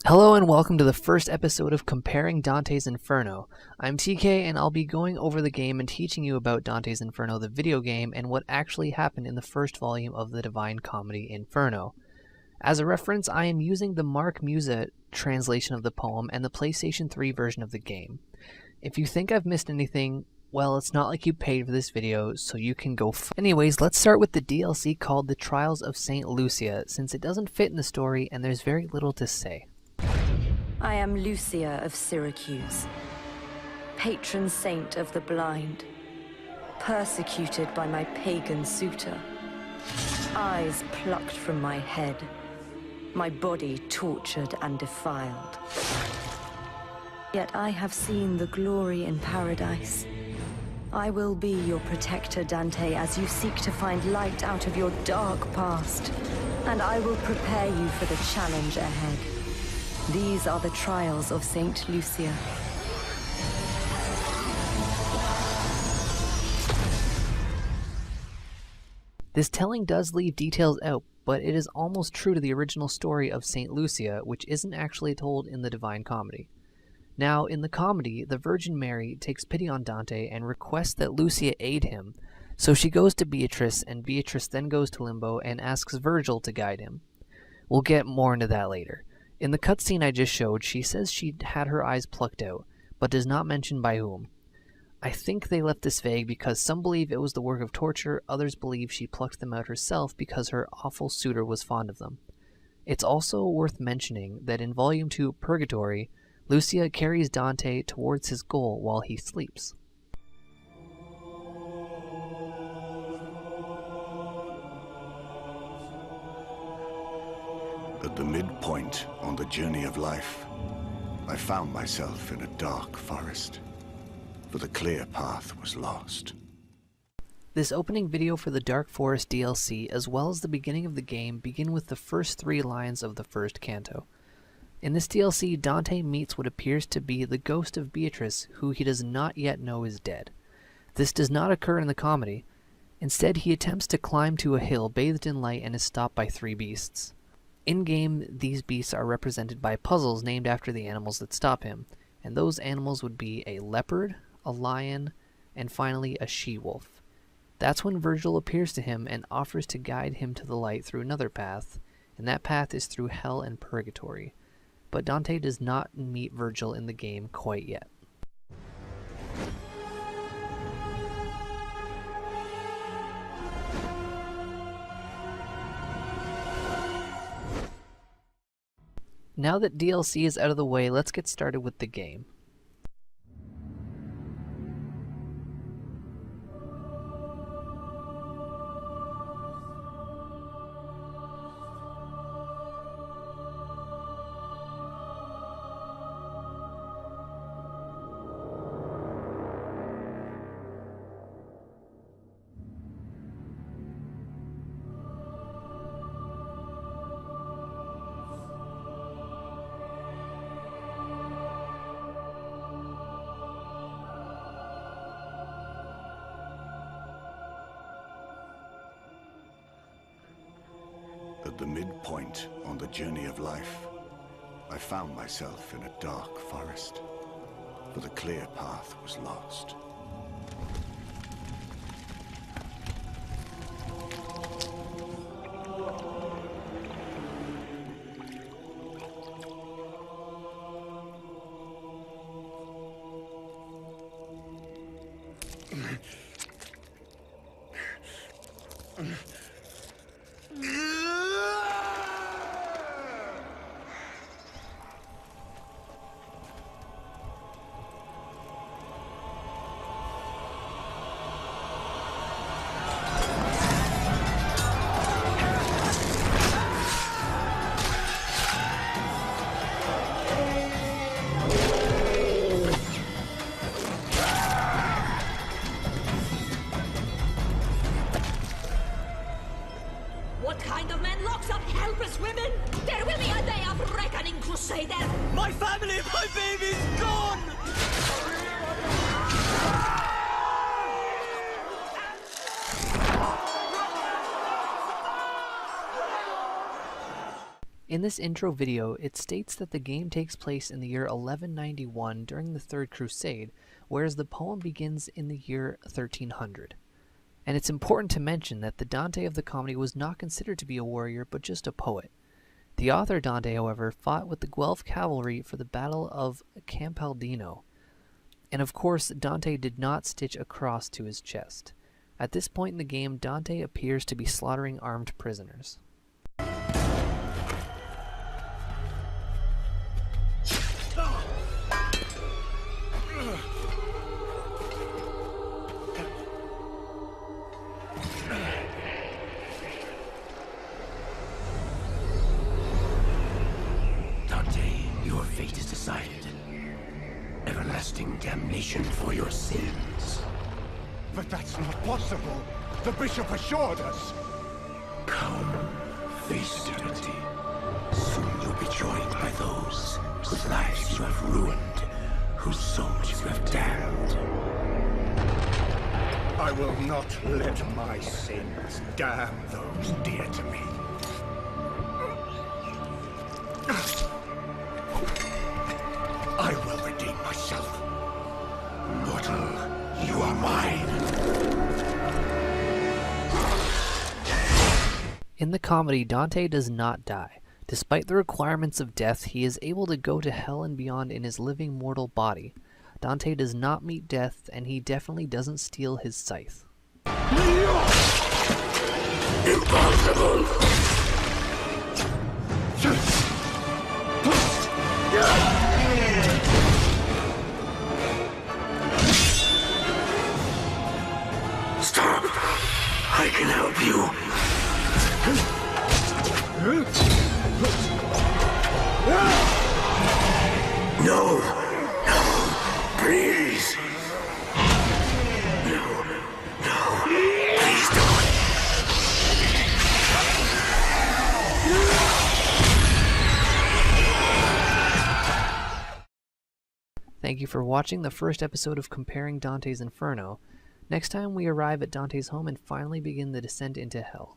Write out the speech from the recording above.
Hello and welcome to the first episode of Comparing Dante's Inferno. I'm TK and I'll be going over the game and teaching you about Dante's Inferno, the video game, and what actually happened in the first volume of the Divine Comedy Inferno. As a reference, I am using the Mark Musa translation of the poem and the PlayStation 3 version of the game. If you think I've missed anything, well, it's not like you paid for this video, so you can go Anyways, let's start with the DLC called The Trials of St. Lucia, since it doesn't fit in the story and there's very little to say. I am Lucia of Syracuse, patron saint of the blind, persecuted by my pagan suitor, eyes plucked from my head, my body tortured and defiled. Yet I have seen the glory in paradise. I will be your protector, Dante, as you seek to find light out of your dark past, and I will prepare you for the challenge ahead. These are the trials of St. Lucia. This telling does leave details out, but it is almost true to the original story of St. Lucia, which isn't actually told in the Divine Comedy. Now, in the comedy, the Virgin Mary takes pity on Dante and requests that Lucia aid him, so she goes to Beatrice, and Beatrice then goes to Limbo and asks Virgil to guide him. We'll get more into that later. In the cutscene I just showed, she says she had her eyes plucked out, but does not mention by whom. I think they left this vague because some believe it was the work of torture, others believe she plucked them out herself because her awful suitor was fond of them. It's also worth mentioning that in Volume 2, Purgatory, Lucia carries Dante towards his goal while he sleeps. At the midpoint on the journey of life, I found myself in a dark forest, for the clear path was lost. This opening video for the Dark Forest DLC, as well as the beginning of the game, begin with the first 3 lines of the first canto. In this DLC, Dante meets what appears to be the ghost of Beatrice, who he does not yet know is dead. This does not occur in the comedy. Instead, he attempts to climb to a hill bathed in light and is stopped by 3 beasts. In-game, these beasts are represented by puzzles named after the animals that stop him, and those animals would be a leopard, a lion, and finally a she-wolf. That's when Virgil appears to him and offers to guide him to the light through another path, and that path is through hell and purgatory. But Dante does not meet Virgil in the game quite yet. Now that DLC is out of the way, let's get started with the game. At the midpoint on the journey of life, I found myself in a dark forest, for the clear path was lost. What kind of man locks up helpless women? There will be a day of reckoning, Crusader! My family, my baby's gone! In this intro video, it states that the game takes place in the year 1191 during the Third Crusade, whereas the poem begins in the year 1300. And it's important to mention that the Dante of the comedy was not considered to be a warrior, but just a poet. The author Dante, however, fought with the Guelph cavalry for the Battle of Campaldino. And of course, Dante did not stitch a cross to his chest. At this point in the game, Dante appears to be slaughtering armed prisoners. Your fate is decided. Everlasting damnation for your sins. But that's not possible. The bishop assured us. Come, face eternity. Soon you'll be joined by those whose lives you have ruined, whose souls you have damned. I will not let my sins damn those dear to me. I will redeem myself. Mortal, you are mine. In the comedy, Dante does not die. Despite the requirements of death, he is able to go to hell and beyond in his living mortal body. Dante does not meet death, and he definitely doesn't steal his scythe. Impossible! Stop! I can help you. No! No! Please! No! No! Please don't! Thank you for watching the first episode of Comparing Dante's Inferno. Next time we arrive at Dante's home and finally begin the descent into hell.